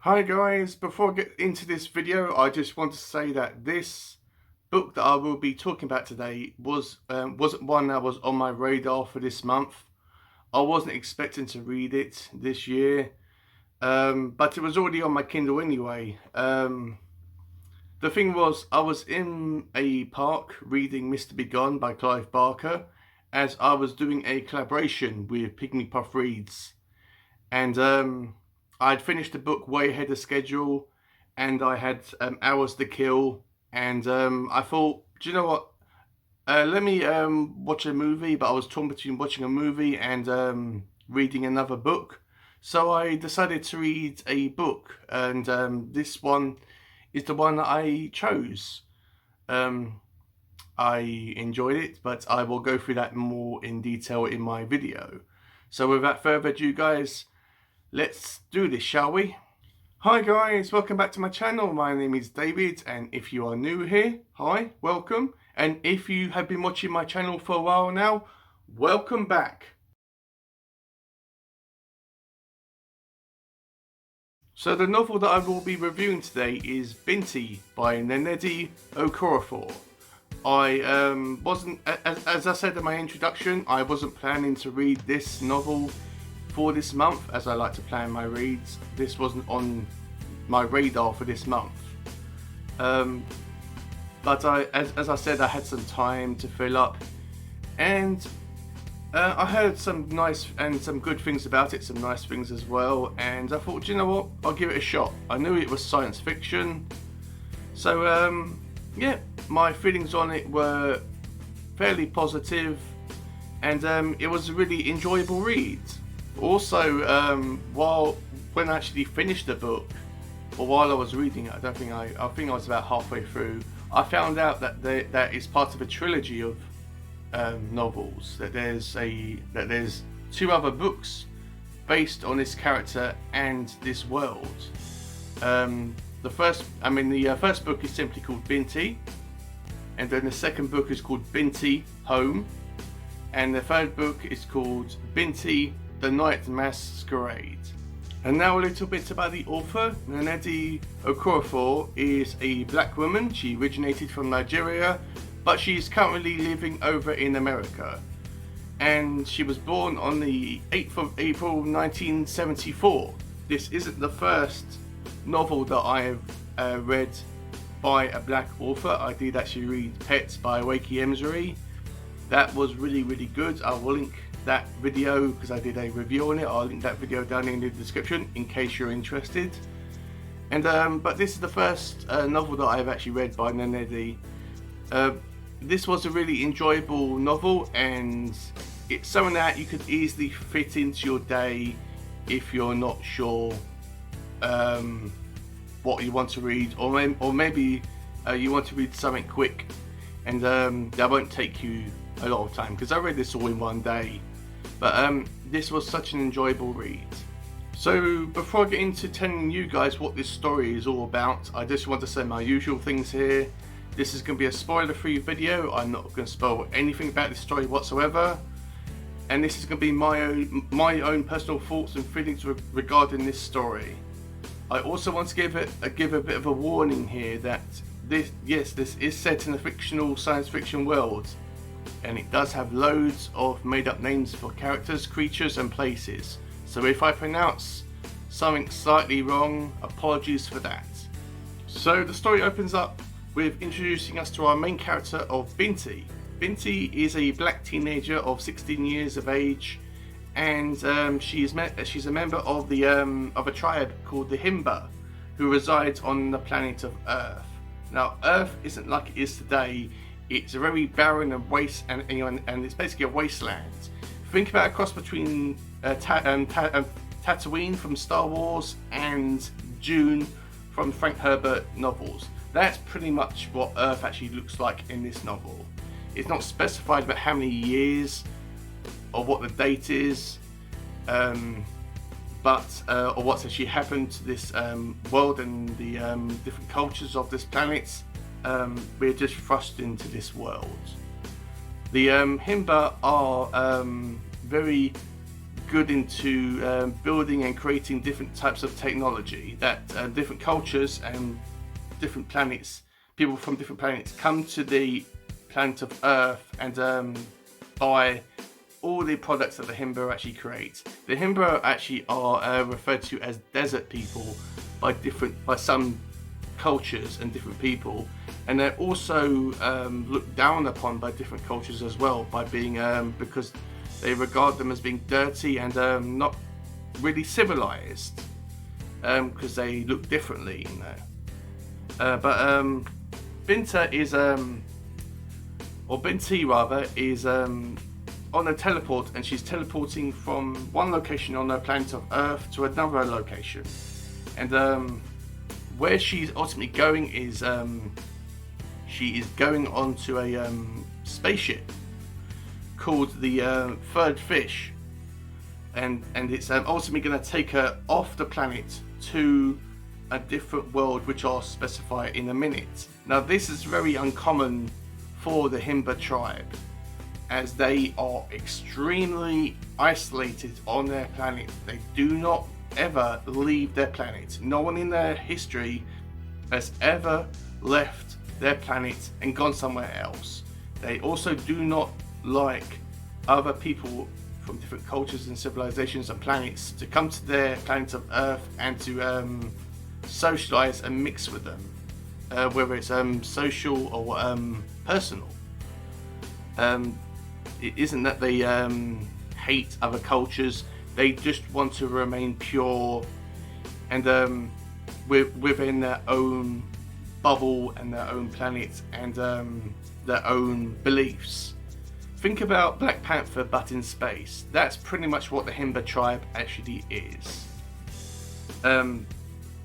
Hi guys, before I get into this video, I just want to say that this book that I will be talking about today wasn't one that was on my radar for this month. I wasn't expecting to read it this year, but it was already on my Kindle anyway. The thing was, I was in a park reading Mr. Begone by Clive Barker as I was doing a collaboration with Pygmy Puff Reads. And I'd finished the book way ahead of schedule, and I had hours to kill. And I thought, do you know what? Let me watch a movie. But I was torn between watching a movie and reading another book. So I decided to read a book, and this one is the one that I chose. I enjoyed it, but I will go through that more in detail in my video. So without further ado, guys, let's do this, shall we? Hi guys, welcome back to my channel. My name is David, and if you are new here, hi, welcome. And if you have been watching my channel for a while now, welcome back. So the novel that I will be reviewing today is Binti by Nnedi Okorafor. I wasn't, as I said in my introduction, I wasn't planning to read this novel for this month, as I like to plan my reads. This wasn't on my radar for this month, but as I said, I had some time to fill up, and I heard some nice and some good things about it, some nice things as well, and I thought, you know what, I'll give it a shot. I knew it was science fiction, so yeah, my feelings on it were fairly positive, and it was a really enjoyable read. Also, when I actually finished the book, or while I was reading it, I think I was about halfway through, I found out that that is part of a trilogy of novels. That there's two other books based on this character and this world. The first book is simply called Binti, and then the second book is called Binti Home, and the third book is called Binti The Night Masquerade. And now a little bit about the author. Nnedi Okorafor is a black woman. She originated from Nigeria, but she's currently living over in America. And she was born on the 8th of April 1974. This isn't the first novel that I've read by a black author. I did actually read Pets by Wakey Emsary. That was really good. I will link that video because I did a review on it. I'll link that video down in the description in case you're interested. And but this is the first novel that I've actually read by Nnedi. This was a really enjoyable novel, and it's something that you could easily fit into your day if you're not sure what you want to read, or maybe you want to read something quick, and that won't take you a lot of time, because I read this all in one day. But this was such an enjoyable read. So before I get into telling you guys what this story is all about, I just want to say my usual things here. This is going to be a spoiler-free video. I'm not going to spoil anything about this story whatsoever, and this is going to be my own personal thoughts and feelings regarding this story. I also want to give a bit of a warning here that this is set in a fictional science fiction world, and it does have loads of made up names for characters, creatures and places. So if I pronounce something slightly wrong, apologies for that. So the story opens up with introducing us to our main character of Binti. Binti is a black teenager of 16 years of age, and she's a member of a tribe called the Himba, who resides on the planet of Earth. Now, Earth isn't like it is today. It's a very barren and and it's basically a wasteland. Think about a cross between Tatooine from Star Wars and Dune from Frank Herbert novels. That's pretty much what Earth actually looks like in this novel. It's not specified about how many years or what the date is, or what's actually happened to this world and the different cultures of this planet. We're just thrust into this world. The Himba are very good into building and creating different types of technology that different cultures and different planets, people from different planets, come to the planet of Earth and buy all the products that the Himba actually creates. The Himba actually are referred to as desert people by some cultures and different people, and they're also looked down upon by different cultures as well, by being because they regard them as being dirty and not really civilized, because they look differently, you know. But Binti rather, is on a teleport, and she's teleporting from one location on the planet of Earth to another location. And where she's ultimately going is she is going onto a spaceship called the Third Fish, and it's ultimately going to take her off the planet to a different world, which I'll specify in a minute. Now, this is very uncommon for the Himba tribe, as they are extremely isolated on their planet. They do not ever leave their planet. No one in their history has ever left their planet and gone somewhere else. They also do not like other people from different cultures and civilizations and planets to come to their planet of Earth and to socialize and mix with them, whether it's social or personal. It isn't that they hate other cultures, they just want to remain pure and within their own bubble and their own planet and their own beliefs. Think about Black Panther but in space. That's pretty much what the Himba tribe actually is.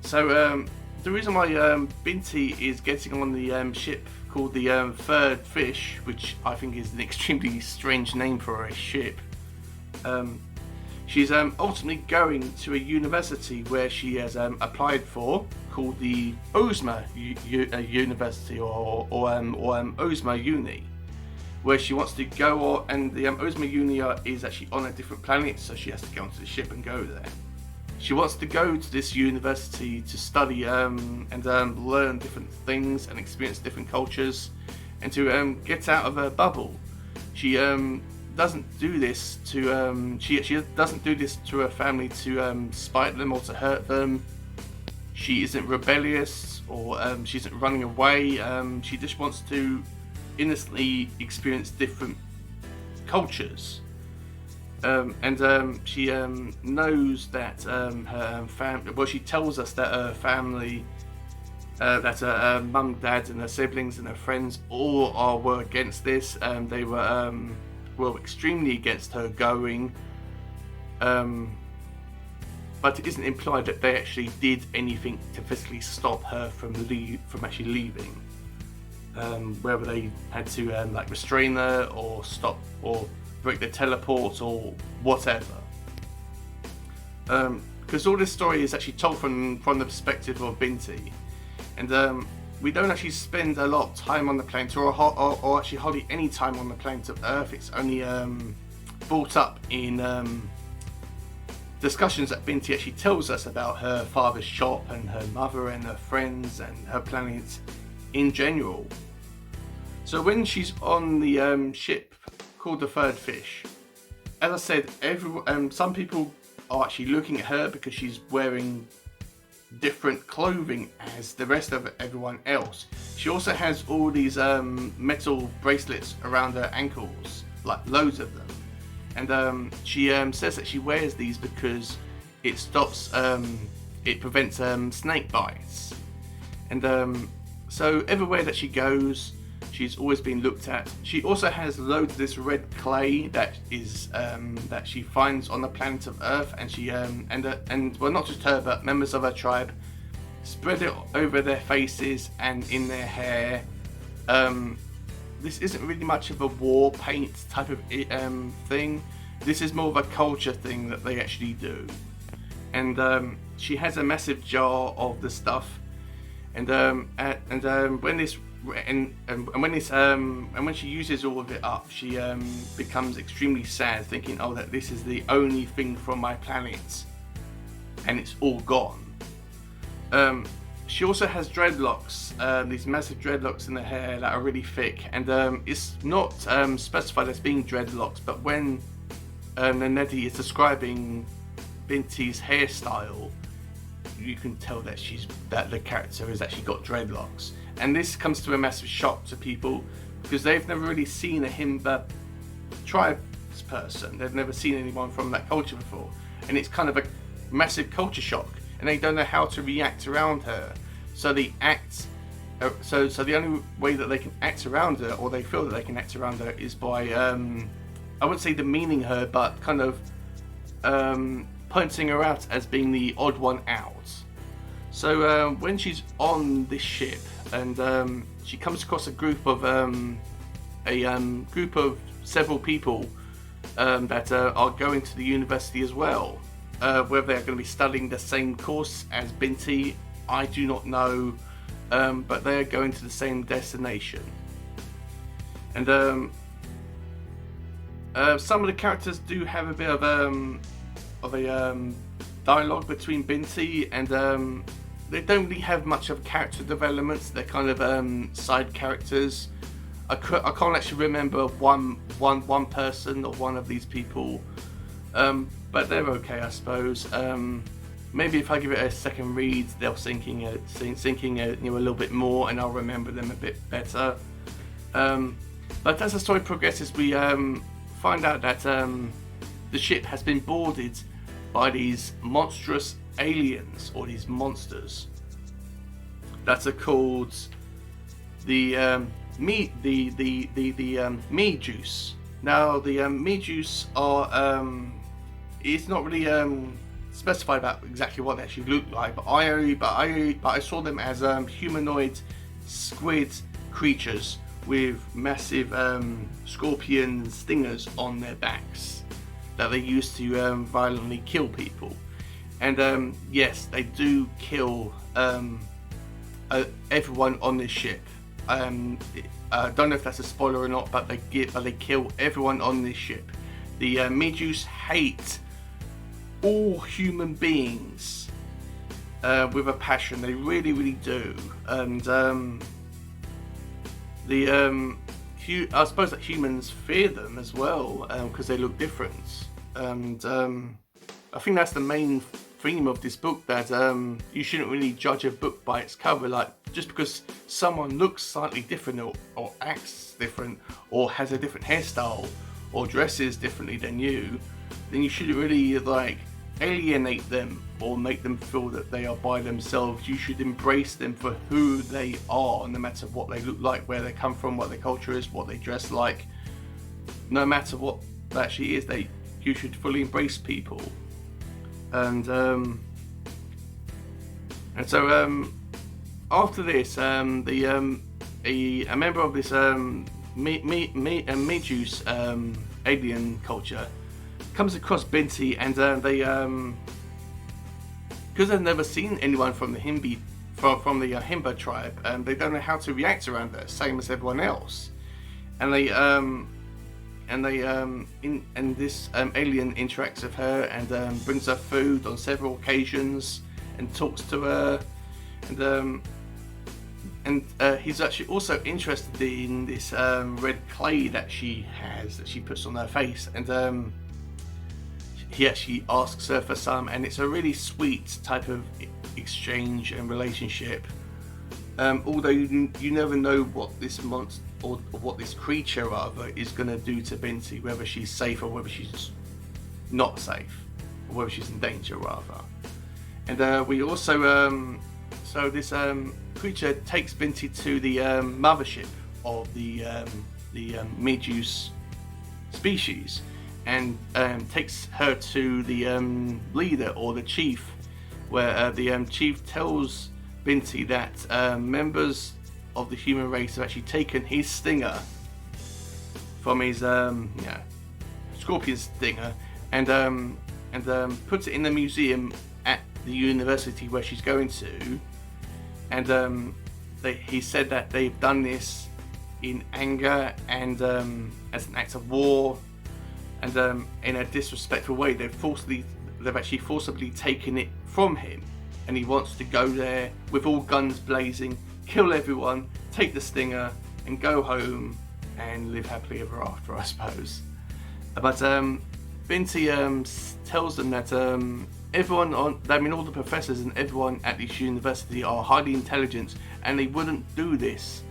So the reason why Binti is getting on the ship called the Third Fish, which I think is an extremely strange name for a ship, she's ultimately going to a university where she has applied for, called the Ozma University or Ozma Uni, where she wants to go, and the Ozma Uni is actually on a different planet, so she has to go onto the ship and go there. She wants to go to this university to study and learn different things and experience different cultures and to get out of her bubble. She doesn't do this to she doesn't do this to her family to spite them or to hurt them. She isn't rebellious or she isn't running away. She just wants to innocently experience different cultures. She knows that her family, well, she tells us that her family, that her mum, dad and her siblings and her friends all were against this. They were extremely against her going, but it isn't implied that they actually did anything to physically stop her from actually leaving. Whether they had to like restrain her or stop or break the teleport or whatever, because all this story is actually told from the perspective of Binti, and we don't actually spend a lot of time on the planet or actually hardly any time on the planet of Earth. It's only brought up in discussions that Binti actually tells us about her father's shop and her mother and her friends and her planet in general. So when she's on the ship called the Third Fish, as I said, some people are actually looking at her because she's wearing different clothing as the rest of everyone else. She also has all these metal bracelets around her ankles, like loads of them, and she says that she wears these because it stops, it prevents snake bites, and so everywhere that she goes, she's always been looked at. She also has loads of this red clay that is that she finds on the planet of Earth, and she and well, not just her, but members of her tribe spread it over their faces and in their hair. This isn't really much of a war paint type of thing. This is more of a culture thing that they actually do. And she has a massive jar of the stuff. And when this and when it's and when she uses all of it up, she becomes extremely sad, thinking, oh, that this is the only thing from my planet, and it's all gone. She also has dreadlocks, these massive dreadlocks in her hair that are really thick, and it's not specified as being dreadlocks, but when Nnedi is describing Binti's hairstyle, you can tell that that the character has actually got dreadlocks. And this comes to a massive shock to people because they've never really seen a Himba tribes person. They've never seen anyone from that culture before, and it's kind of a massive culture shock, and they don't know how to react around her. So they act. So the only way that they can act around her, or they feel that they can act around her, is by I wouldn't say demeaning her, but kind of pointing her out as being the odd one out. So when she's on this ship and she comes across a group of several people that are going to the university as well. Whether they're going to be studying the same course as Binti, I do not know, but they are going to the same destination. And some of the characters do have a bit of a dialogue between Binti, and they don't really have much of character development. They're kind of side characters. I can't actually remember one person or one of these people, but they're okay, I suppose. Maybe if I give it a second read, they'll sink in a little bit more, and I'll remember them a bit better. But as the story progresses, we find out that the ship has been boarded by these monstrous aliens, or these monsters that are called the me juice. Now the me juice are it's not really specified about exactly what they actually look like, but I saw them as humanoid squid creatures with massive scorpion stingers on their backs that they use to violently kill people. And yes, they do kill everyone on this ship. I don't know if that's a spoiler or not, but they kill everyone on this ship. The Meduse hate all human beings with a passion. They really, really do. And I suppose that humans fear them as well because they look different. And I think that's the main theme of this book, that you shouldn't really judge a book by its cover. Like, just because someone looks slightly different or acts different or has a different hairstyle or dresses differently than you, then you shouldn't really like alienate them or make them feel that they are by themselves. You should embrace them for who they are, no matter what they look like, where they come from, what their culture is, what they dress like. No matter what that actually is, you should fully embrace people. And so after this, a member of this Meduse alien culture comes across Binti, and they because they've never seen anyone from the Himba tribe, they don't know how to react around her, same as everyone else. And this alien interacts with her and brings her food on several occasions and talks to her, and he's actually also interested in this red clay that she puts on her face, and he actually asks her for some, and it's a really sweet type of exchange and relationship. Although you never know what this monster or what this creature rather is going to do to Binti, whether she's safe or whether she's not safe, or whether she's in danger rather. And we also so this creature takes Binti to the mothership of the Meduse species, and takes her to the leader or the chief, where the chief tells Binti that members of the human race have actually taken his stinger from his scorpion stinger and puts it in the museum at the university where she's going to, and he said that they've done this in anger and as an act of war, and in a disrespectful way. They've actually forcibly taken it from him, and he wants to go there with all guns blazing, kill everyone, take the stinger, and go home and live happily ever after, I suppose. But Binti tells them that everyone all the professors and everyone at this university are highly intelligent, and they wouldn't do this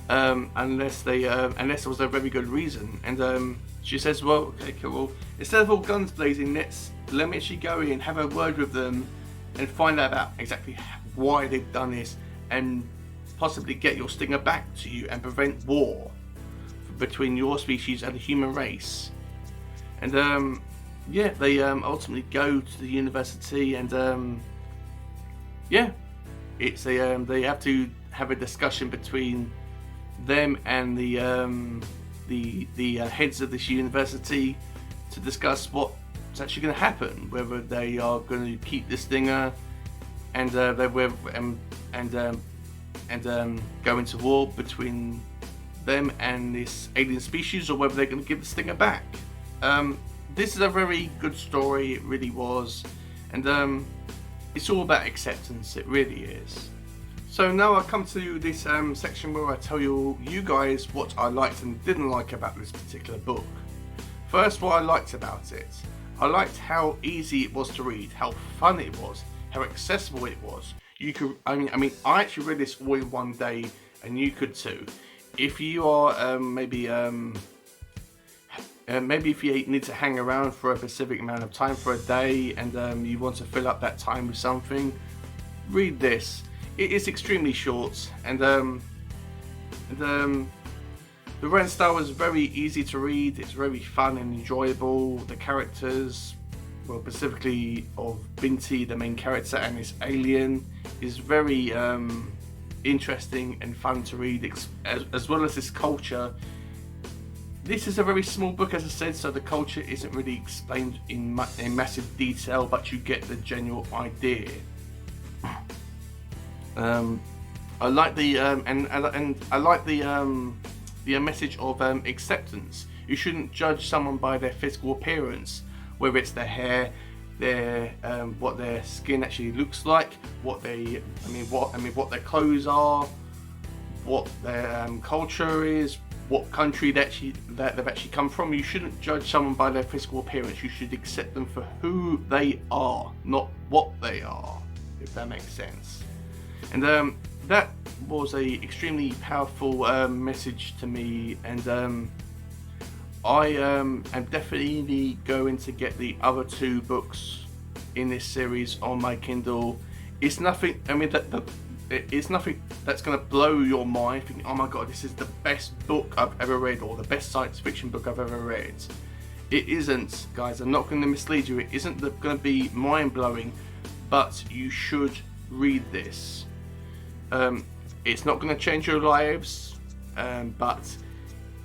unless there was a very good reason. And she says, well, okay, cool. Instead of all guns blazing, let me actually go in, have a word with them, and find out about exactly why they've done this, and possibly get your stinger back to you and prevent war between your species and the human race. And they ultimately go to the university, and they have to have a discussion between them and the heads of this university to discuss what's actually going to happen, whether they are going to keep the stinger and go into war between them and this alien species, or whether they're going to give the stinger back. This is a very good story, it really was, and it's all about acceptance, it really is. So now I come to this section where I tell you guys what I liked and didn't like about this particular book. First, what I liked about it. I liked how easy it was to read, how fun it was, how accessible it was. I actually read this all in one day, and you could too. If you are maybe if you need to hang around for a specific amount of time for a day, and you want to fill up that time with something, read this. It is extremely short, and the writing style is very easy to read. It's very fun and enjoyable. The characters, well, specifically of Binti, the main character, and this alien, is very interesting and fun to read, as well as this culture. This is a very small book, as I said, so the culture isn't really explained in massive detail, but you get the general idea. I like the the message of acceptance. You shouldn't judge someone by their physical appearance, whether it's their hair, what their skin actually looks like, what their clothes are, what their culture is, what country that they've actually come from. You shouldn't judge someone by their physical appearance. You should accept them for who they are, not what they are, if that makes sense. And that was a extremely powerful message to me, and I am definitely going to get the other two books in this series on my Kindle. It's nothing. It's nothing that's going to blow your mind, thinking, "Oh my god, this is the best book I've ever read," or the best science fiction book I've ever read. It isn't, guys. I'm not going to mislead you. It isn't going to be mind blowing, but you should read this. It's not going to change your lives, but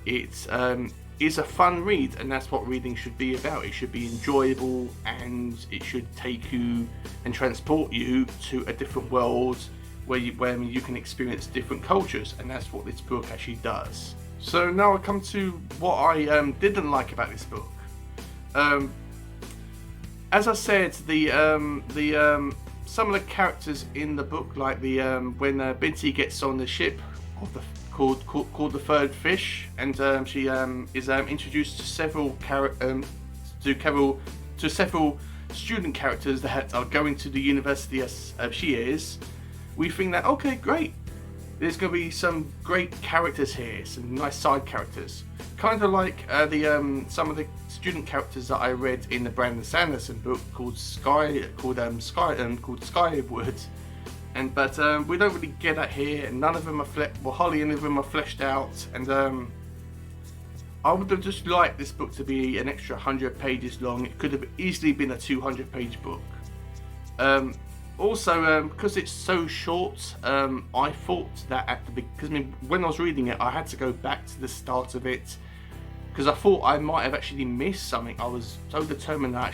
it is a fun read, and that's what reading should be about. It should be enjoyable, and it should take you and transport you to a different world where you can experience different cultures, and that's what this book actually does. So now I come to what I didn't like about this book. As I said, some of the characters in the book, like when Binti gets on the ship of called the Third Fish, and she is introduced to several student characters that are going to the university as she is. We think that, okay, great, there's going to be some great characters here, some nice side characters, kind of like some of the student characters that I read in the Brandon Sanderson book called Skyward, but we don't really get that here, and none of them are hardly any of them are fleshed out, and I would have just liked this book to be an extra 100 pages long. It could have easily been a 200-page book. Also, because it's so short, I thought that when I was reading it, I had to go back to the start of it, because I thought I might have actually missed something. I was so determined I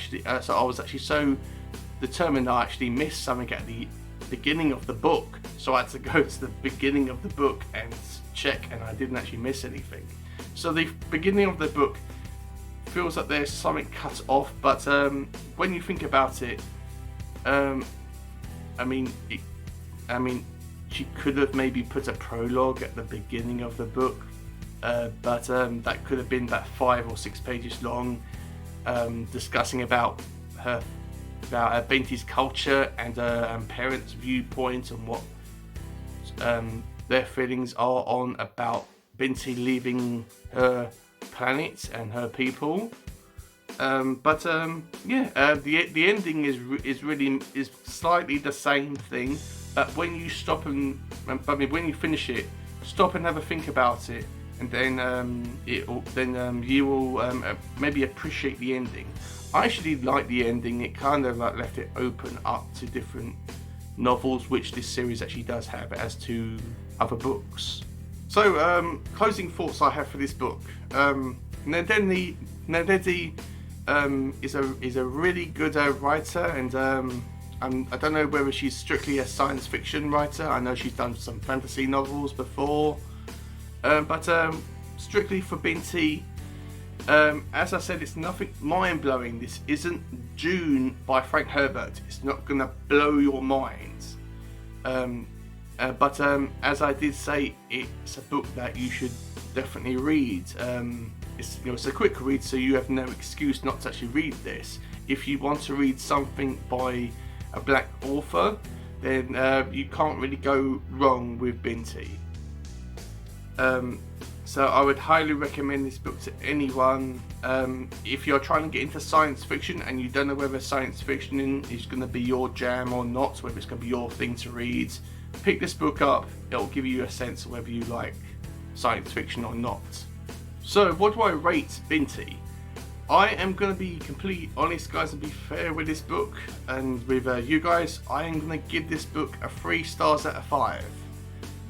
actually missed something at beginning of the book, so I had to go to the beginning of the book and check, and I didn't actually miss anything. So the beginning of the book feels like there's something cut off, but when you think about it, I mean, she could have maybe put a prologue at the beginning of the book, but that could have been about 5 or 6 pages long, discussing about Binti's culture and parents' viewpoint and what their feelings are on about Binti leaving her planet and her people. The ending is slightly the same thing, but when you stop when you finish it, stop and have a think about it, and then you will maybe appreciate the ending. I actually like the ending. It kind of like left it open up to different novels, which this series actually does have, as to other books. So closing thoughts I have for this book. Nnedi is a really good writer, and I don't know whether she's strictly a science fiction writer. I know she's done some fantasy novels before, but strictly for Binti, as I said, it's nothing mind-blowing. This isn't Dune by Frank Herbert. It's not gonna blow your mind. But as I did say, it's a book that you should definitely read. It's a quick read, so you have no excuse not to actually read this. If you want to read something by a black author, then you can't really go wrong with Binti. So I would highly recommend this book to anyone. If you're trying to get into science fiction and you don't know whether science fiction is going to be your jam or not, whether it's going to be your thing to read, pick this book up. It'll give you a sense of whether you like science fiction or not. So what do I rate Binti? I am going to be completely honest, guys, and be fair with this book and with you guys. I am going to give this book a 3 stars out of 5.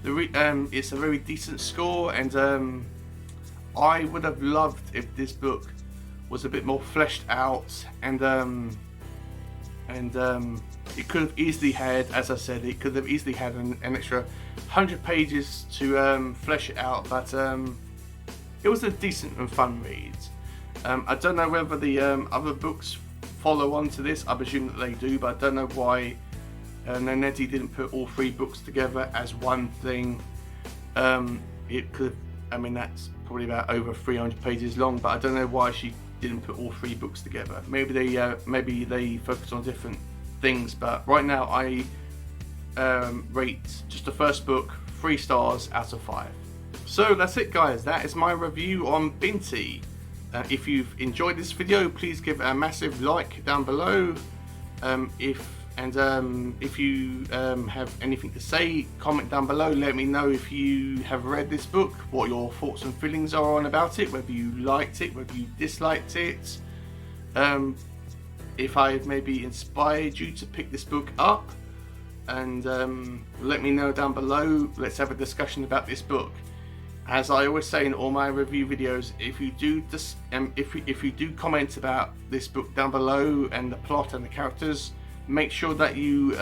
It's a very decent score, and I would have loved if this book was a bit more fleshed out, and it could have easily had, as I said, it could have easily had an extra 100 pages to flesh it out, but it was a decent and fun read. I don't know whether the other books follow on to this. I presume that they do, but I don't know why Nnedi didn't put all 3 books together as one thing. It could, that's probably about over 300 pages long, but I don't know why she didn't put all 3 books together. Maybe they focus on different things, but right now I rate just the first book 3 stars out of 5. So that's it, guys. That is my review on Binti. If you've enjoyed this video, please give it a massive like down below. If you have anything to say, comment down below. Let me know if you have read this book, what your thoughts and feelings are on about it, whether you liked it, whether you disliked it, if I have maybe inspired you to pick this book up, and let me know down below. Let's have a discussion about this book. As I always say in all my review videos, if you do comment about this book down below and the plot and the characters, make sure that you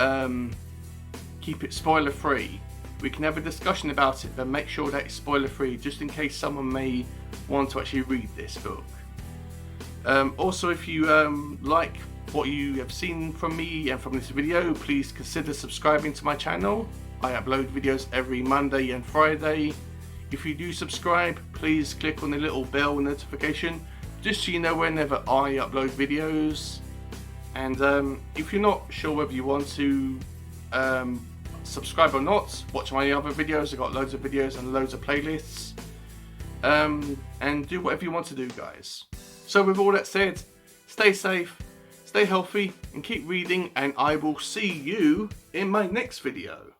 keep it spoiler free. We can have a discussion about it, but make sure that it's spoiler free, just in case someone may want to actually read this book. Also, if you like what you have seen from me and from this video, please consider subscribing to my channel. I upload videos every Monday and Friday. If you do subscribe, please click on the little bell notification, just so you know whenever I upload videos. And if you're not sure whether you want to subscribe or not, watch my other videos. I've got loads of videos and loads of playlists. And do whatever you want to do, guys. So with all that said, stay safe, stay healthy, and keep reading, and I will see you in my next video.